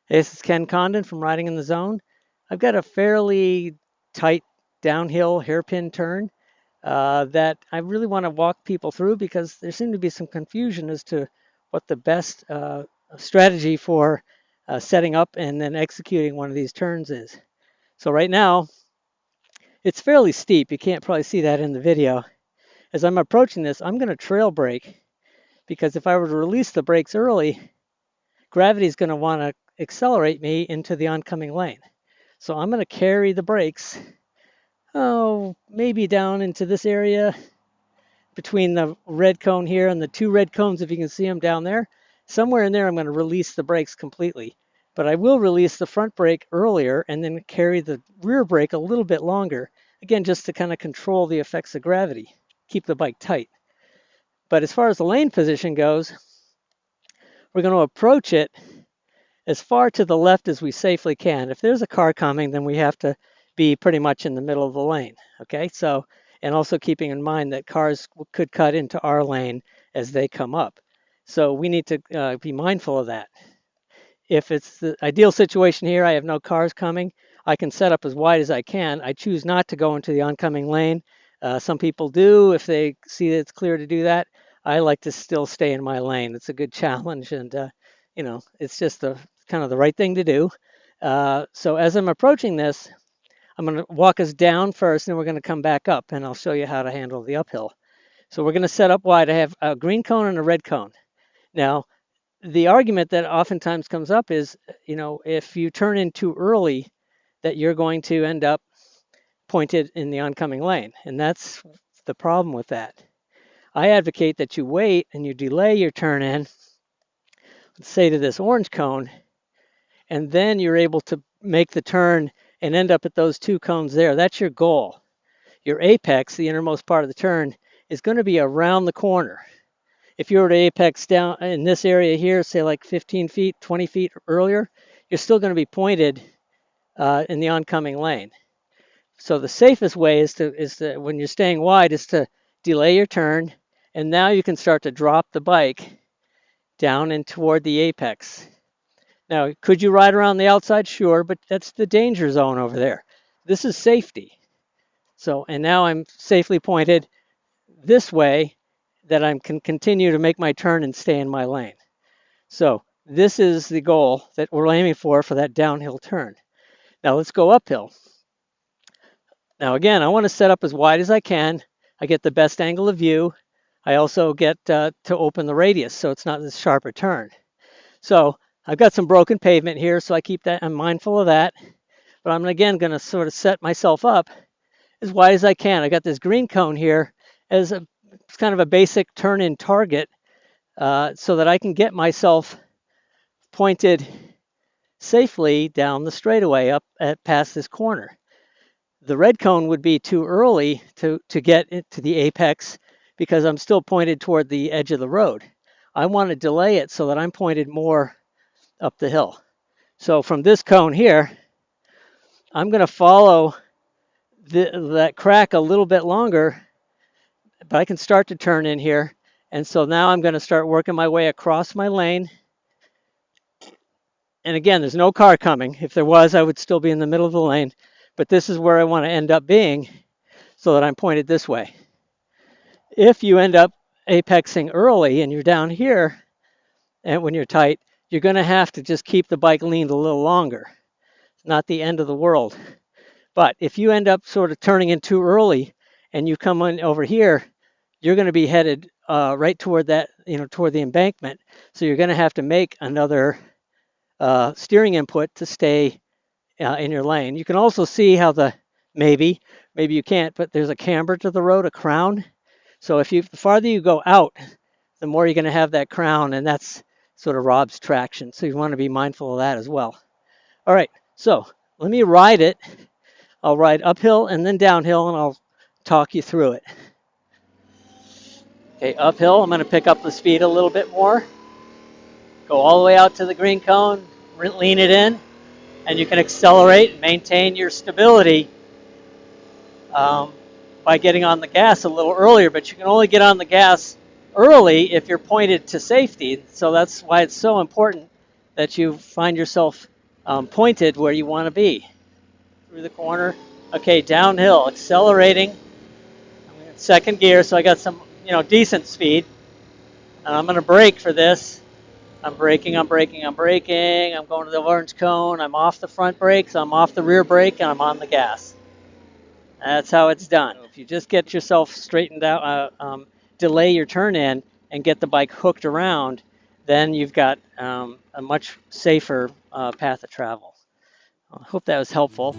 This is Ken Condon from Riding in the Zone. I've got a fairly tight downhill hairpin turn that I really want to walk people through because there seemed to be some confusion as to what the best strategy for setting up and then executing one of these turns is. So right now, it's fairly steep. You can't probably see that in the video. As I'm approaching this, I'm going to trail brake because if I were to release the brakes early, gravity is going to want to accelerate me into the oncoming lane. So I'm going to carry the brakes, maybe down into this area between the red cone here and the two red cones, if you can see them down there. Somewhere in there, I'm going to release the brakes completely. But I will release the front brake earlier and then carry the rear brake a little bit longer. Again, just to kind of control the effects of gravity, keep the bike tight. But as far as the lane position goes, we're going to approach it as far to the left as we safely can. If there's a car coming, then we have to be pretty much in the middle of the lane. Okay, so, and also keeping in mind that cars could cut into our lane as they come up. So we need to be mindful of that. If it's the ideal situation here, I have no cars coming, I can set up as wide as I can. I choose not to go into the oncoming lane. Some people do if they see that it's clear to do that. I like to still stay in my lane. It's a good challenge, and it's just the kind of the right thing to do. So as I'm approaching this, I'm going to walk us down first, and we're going to come back up, and I'll show you how to handle the uphill. So we're going to set up wide. I have a green cone and a red cone. Now, the argument that oftentimes comes up is, if you turn in too early, that you're going to end up pointed in the oncoming lane. And that's the problem with that. I advocate that you wait and you delay your turn in, let's say to this orange cone, and then you're able to make the turn and end up at those two cones there. That's your goal. Your apex, the innermost part of the turn, is going to be around the corner. If you were to apex down in this area here, say like 15 feet, 20 feet earlier, you're still going to be pointed in the oncoming lane. So the safest way is to when you're staying wide is to delay your turn, and now you can start to drop the bike down and toward the apex. Now, could you ride around the outside? Sure, but that's the danger zone over there. This is safety. So, and now I'm safely pointed this way that I can continue to make my turn and stay in my lane. So this is the goal that we're aiming for that downhill turn. Now let's go uphill. Now again, I want to set up as wide as I can. I get the best angle of view. I also get to open the radius so it's not this sharper turn. So I've got some broken pavement here, so I'm mindful of that. But I'm again going to sort of set myself up as wide as I can. I got this green cone here as it's kind of a basic turn-in target so that I can get myself pointed safely down the straightaway up past this corner. The red cone would be too early to get to the apex because I'm still pointed toward the edge of the road. I want to delay it so that I'm pointed more up the hill. So from this cone here, I'm going to follow that crack a little bit longer, but I can start to turn in here. And so now I'm going to start working my way across my lane. And again, there's no car coming. If there was, I would still be in the middle of the lane. But this is where I want to end up being so that I'm pointed this way. If you end up apexing early and you're down here, and when you're tight, you're going to have to just keep the bike leaned a little longer. It's not the end of the world. But if you end up sort of turning in too early and you come in over here, you're going to be headed right toward that, toward the embankment. So you're going to have to make another steering input to stay in your lane. You can also see how maybe you can't, but there's a camber to the road, a crown. So the farther you go out, the more you're going to have that crown, and that's sort of robs traction. So you want to be mindful of that as well. All right, so let me ride it. I'll ride uphill and then downhill, and I'll talk you through it. Okay, uphill, I'm going to pick up the speed a little bit more. Go all the way out to the green cone, lean it in, and you can accelerate and maintain your stability by getting on the gas a little earlier, but you can only get on the gas early if you're pointed to safety. So that's why it's so important that you find yourself pointed where you want to be. Through the corner. Okay, downhill, accelerating. I'm in second gear, so I got some, decent speed. And I'm going to brake for this. I'm braking, I'm braking, I'm braking. I'm going to the orange cone. I'm off the front brakes, I'm off the rear brake, and I'm on the gas. That's how it's done. If you just get yourself straightened out, delay your turn in, and get the bike hooked around, then you've got a much safer path of travel. I hope that was helpful.